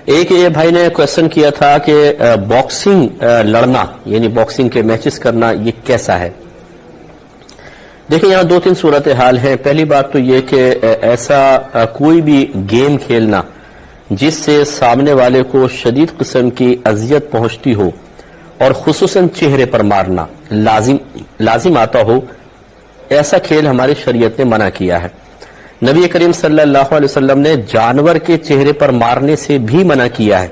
ایک یہ بھائی نے کوشچن کیا تھا کہ باکسنگ لڑنا یعنی باکسنگ کے میچز کرنا یہ کیسا ہے؟ دیکھیں یہاں دو تین صورتحال ہیں. پہلی بات تو یہ کہ ایسا کوئی بھی گیم کھیلنا جس سے سامنے والے کو شدید قسم کی اذیت پہنچتی ہو اور خصوصاً چہرے پر مارنا لازم آتا ہو، ایسا کھیل ہماری شریعت نے منع کیا ہے. نبی کریم صلی اللہ علیہ وسلم نے جانور کے چہرے پر مارنے سے بھی منع کیا ہے،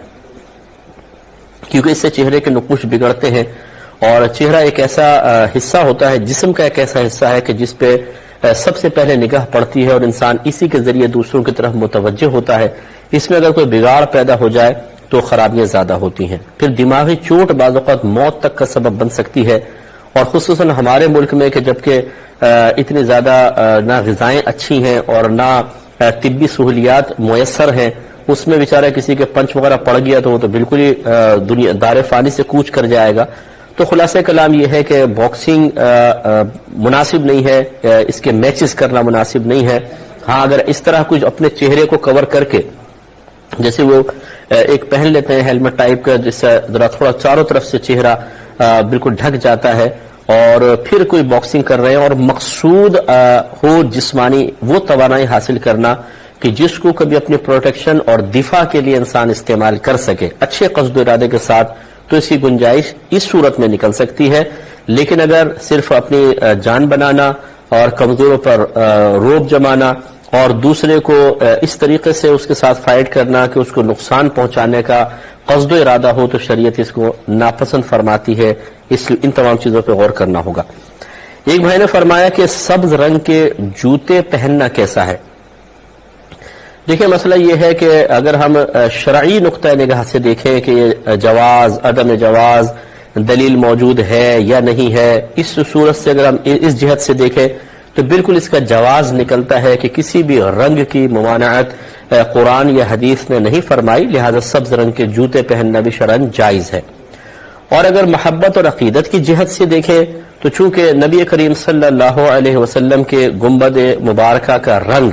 کیونکہ اس سے چہرے کے نقوش بگڑتے ہیں، اور چہرہ ایک ایسا حصہ ہوتا ہے، جسم کا ایک ایسا حصہ ہے کہ جس پہ سب سے پہلے نگاہ پڑتی ہے اور انسان اسی کے ذریعے دوسروں کی طرف متوجہ ہوتا ہے. اس میں اگر کوئی بگاڑ پیدا ہو جائے تو خرابیاں زیادہ ہوتی ہیں. پھر دماغی چوٹ بعض اوقات موت تک کا سبب بن سکتی ہے، اور خصوصاً ہمارے ملک میں کہ جبکہ اتنی زیادہ نہ غذائیں اچھی ہیں اور نہ طبی سہولیات میسر ہیں، اس میں بیچارہ کسی کے پنچ وغیرہ پڑ گیا تو وہ تو بالکل ہی دنیا دار فانی سے کوچ کر جائے گا. تو خلاصہ کلام یہ ہے کہ باکسنگ مناسب نہیں ہے، اس کے میچز کرنا مناسب نہیں ہے. ہاں اگر اس طرح کچھ اپنے چہرے کو کور کر کے، جیسے وہ ایک پہن لیتے ہیں ہیلمٹ ٹائپ کا جس سے ذرا تھوڑا چاروں طرف سے چہرہ بالکل ڈھک جاتا ہے، اور پھر کوئی باکسنگ کر رہے ہیں اور مقصود ہو جسمانی وہ توانائی حاصل کرنا کہ جس کو کبھی اپنے پروٹیکشن اور دفاع کے لیے انسان استعمال کر سکے اچھے قصد و ارادے کے ساتھ، تو اس کی گنجائش اس صورت میں نکل سکتی ہے. لیکن اگر صرف اپنی جان بنانا اور کمزوروں پر روب جمانا اور دوسرے کو اس طریقے سے اس کے ساتھ فائٹ کرنا کہ اس کو نقصان پہنچانے کا قصد و ارادہ ہو، تو شریعت اس کو ناپسند فرماتی ہے. ان تمام چیزوں پہ غور کرنا ہوگا. ایک بھائی نے فرمایا کہ سبز رنگ کے جوتے پہننا کیسا ہے؟ دیکھیں مسئلہ یہ ہے کہ اگر ہم شرعی نقطۂ نگاہ سے دیکھیں کہ یہ جواز عدم جواز دلیل موجود ہے یا نہیں ہے، اس صورت سے اگر ہم اس جہت سے دیکھیں تو بالکل اس کا جواز نکلتا ہے کہ کسی بھی رنگ کی ممانعت قرآن یا حدیث نے نہیں فرمائی، لہذا سبز رنگ کے جوتے پہننا بھی شرعاً جائز ہے. اور اگر محبت اور عقیدت کی جہت سے دیکھیں تو چونکہ نبی کریم صلی اللہ علیہ وسلم کے گنبد مبارکہ کا رنگ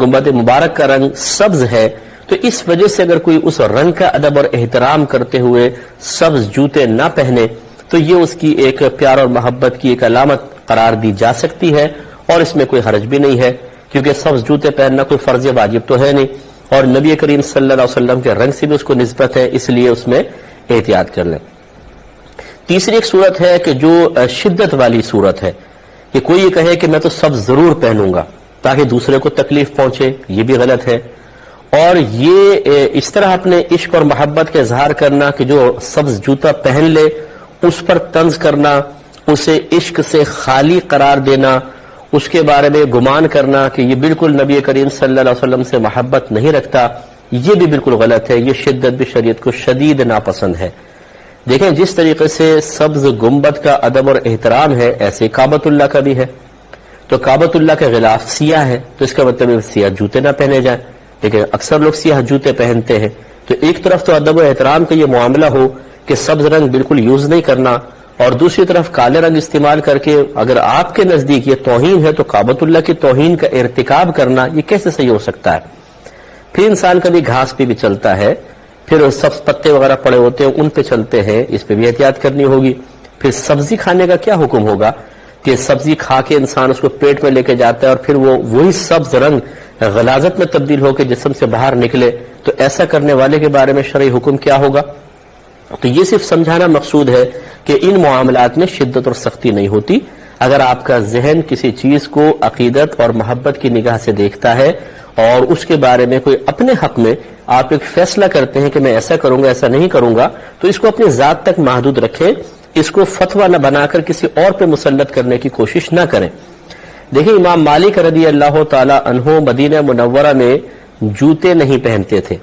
گنبد مبارک کا رنگ سبز ہے، تو اس وجہ سے اگر کوئی اس رنگ کا ادب اور احترام کرتے ہوئے سبز جوتے نہ پہنے تو یہ اس کی ایک پیار اور محبت کی ایک علامت قرار دی جا سکتی ہے، اور اس میں کوئی حرج بھی نہیں ہے، کیونکہ سبز جوتے پہننا کوئی فرض واجب تو ہے نہیں، اور نبی کریم صلی اللہ علیہ وسلم کے رنگ سے بھی اس کو نسبت ہے، اس لیے اس میں احتیاط کر لیں. تیسری ایک صورت ہے کہ جو شدت والی صورت ہے کہ کوئی یہ کہے کہ میں تو سبز ضرور پہنوں گا تاکہ دوسرے کو تکلیف پہنچے، یہ بھی غلط ہے. اور یہ اس طرح اپنے عشق اور محبت کا اظہار کرنا کہ جو سبز جوتا پہن لے اس پر طنز کرنا، اسے عشق سے خالی قرار دینا، اس کے بارے میں گمان کرنا کہ یہ بالکل نبی کریم صلی اللہ علیہ وسلم سے محبت نہیں رکھتا، یہ بھی بالکل غلط ہے. یہ شدت بھی شریعت کو شدید ناپسند ہے. دیکھیں جس طریقے سے سبز گنبد کا ادب اور احترام ہے، ایسے کعبۃ اللہ کا بھی ہے. تو کعبۃ اللہ کے غلاف سیاہ ہے تو اس کا مطلب سیاہ جوتے نہ پہنے جائیں، لیکن اکثر لوگ سیاہ جوتے پہنتے ہیں. تو ایک طرف تو ادب و احترام کا یہ معاملہ ہو کہ سبز رنگ بالکل یوز نہیں کرنا، اور دوسری طرف کالے رنگ استعمال کر کے اگر آپ کے نزدیک یہ توہین ہے تو کعبۃ اللہ کی توہین کا ارتکاب کرنا یہ کیسے صحیح ہو سکتا ہے؟ پھر انسان کبھی گھاس پہ بھی چلتا ہے، پھر سبز پتے وغیرہ پڑے ہوتے ہیں ان پہ چلتے ہیں، اس پہ بھی احتیاط کرنی ہوگی. پھر سبزی کھانے کا کیا حکم ہوگا کہ سبزی کھا کے انسان اس کو پیٹ میں لے کے جاتا ہے اور پھر وہی سبز رنگ غلاظت میں تبدیل ہو کے جسم سے باہر نکلے، تو ایسا کرنے والے کے بارے میں شرعی حکم کیا ہوگا؟ تو یہ صرف سمجھانا مقصود ہے کہ ان معاملات میں شدت اور سختی نہیں ہوتی. اگر آپ کا ذہن کسی چیز کو عقیدت اور محبت کی نگاہ سے دیکھتا ہے اور اس کے بارے میں کوئی اپنے حق میں آپ ایک فیصلہ کرتے ہیں کہ میں ایسا کروں گا ایسا نہیں کروں گا، تو اس کو اپنی ذات تک محدود رکھیں، اس کو فتویٰ نہ بنا کر کسی اور پہ مسلط کرنے کی کوشش نہ کریں. دیکھیں امام مالک رضی اللہ تعالی عنہ مدینہ منورہ میں جوتے نہیں پہنتے تھے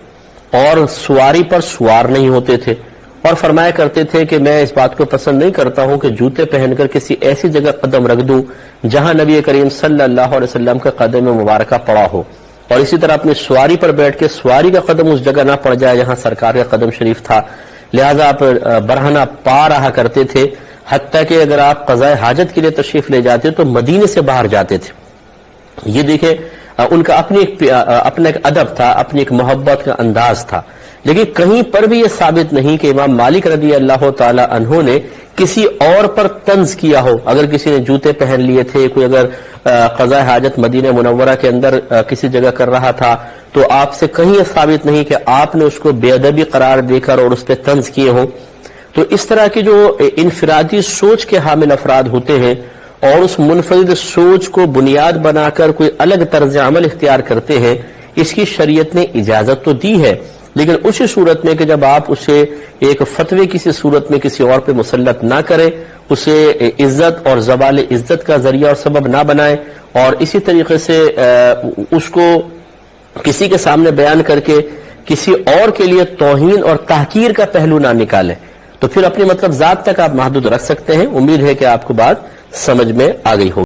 اور سواری پر سوار نہیں ہوتے تھے، اور فرمایا کرتے تھے کہ میں اس بات کو پسند نہیں کرتا ہوں کہ جوتے پہن کر کسی ایسی جگہ قدم رکھ دوں جہاں نبی کریم صلی اللہ علیہ وسلم کا قدم مبارکہ پڑا ہو، اور اسی طرح اپنی سواری پر بیٹھ کے سواری کا قدم اس جگہ نہ پڑ جائے جہاں سرکار کا قدم شریف تھا. لہذا آپ برہنہ پا رہا کرتے تھے، حتیٰ کہ اگر آپ قضاء حاجت کے لیے تشریف لے جاتے تو مدینے سے باہر جاتے تھے. یہ دیکھیں ان کا اپنا ایک ادب تھا، اپنی ایک محبت کا انداز تھا. لیکن کہیں پر بھی یہ ثابت نہیں کہ امام مالک رضی اللہ تعالی عنہ نے کسی اور پر طنز کیا ہو. اگر کسی نے جوتے پہن لیے تھے، کوئی اگر قضاء حاجت مدینہ منورہ کے اندر کسی جگہ کر رہا تھا، تو آپ سے کہیں یہ ثابت نہیں کہ آپ نے اس کو بے ادبی قرار دے کر اور اس پہ طنز کیے ہوں. تو اس طرح کی جو انفرادی سوچ کے حامل افراد ہوتے ہیں اور اس منفرد سوچ کو بنیاد بنا کر کوئی الگ طرز عمل اختیار کرتے ہیں، اس کی شریعت نے اجازت تو دی ہے، لیکن اسی صورت میں کہ جب آپ اسے ایک فتوے کسی صورت میں کسی اور پہ مسلط نہ کریں، اسے عزت اور زوال عزت کا ذریعہ اور سبب نہ بنائیں، اور اسی طریقے سے اس کو کسی کے سامنے بیان کر کے کسی اور کے لیے توہین اور تحقیر کا پہلو نہ نکالیں، تو پھر اپنی مطلب ذات تک آپ محدود رکھ سکتے ہیں. امید ہے کہ آپ کو بات سمجھ میں آ گئی ہوگی.